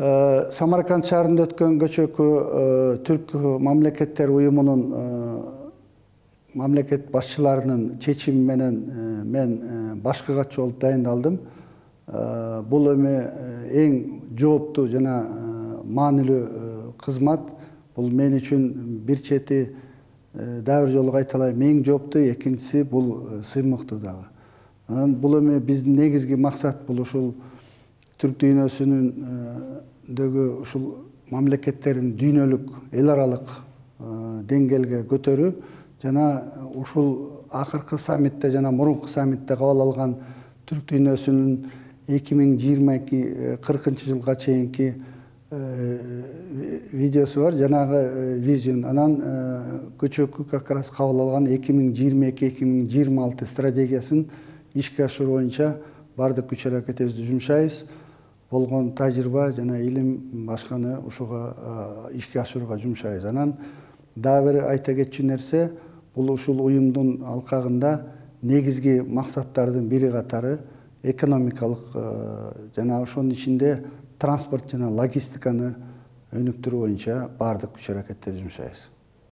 Самарканд шаарында өткөн көчөкү Түрк мамлекеттер уюмунун мамлекет башчыларынын чечими менен мен башкы катчы болуп дайындалдым. Бул эми эң жооптуу жана маанилүү кызмат. Бул мен үчүн бир чети дагы бир жолу кайталайм, эң жооптуу, экинчиси бул сыймыктуу дагы. Анан бул эми биздин негизги максат бул ушул түрк дүйнөсүнүндөгү ушул мамлекеттерин дүйнөлүк эл аралык деңгээлге көтөрүү жана ушул акыркы саммитте жана мурунку саммитте кабыл алган түрк дүйнөсүнүн 2022-40 жылга чейинки видеосу бар, жанагы визион. Анан көчөкү как раз кабыл алган 2022-2026 стратегиясын ишке ашыруу боюнча бардык күч аракетибизди жумшайбыз. Болгон тажрыйба жана илим башканы ушуга ишке ашырууга жумшайбыз. Анан дагы бир айта кетчү нерсе, бул ушул уюмдун алкагында негизги максаттардын бири катары экономикалык жана ошонун ичинде транспорт жана логистиканы өнүктүрүү боюнча бардык күч аракеттерди жумшайбыз.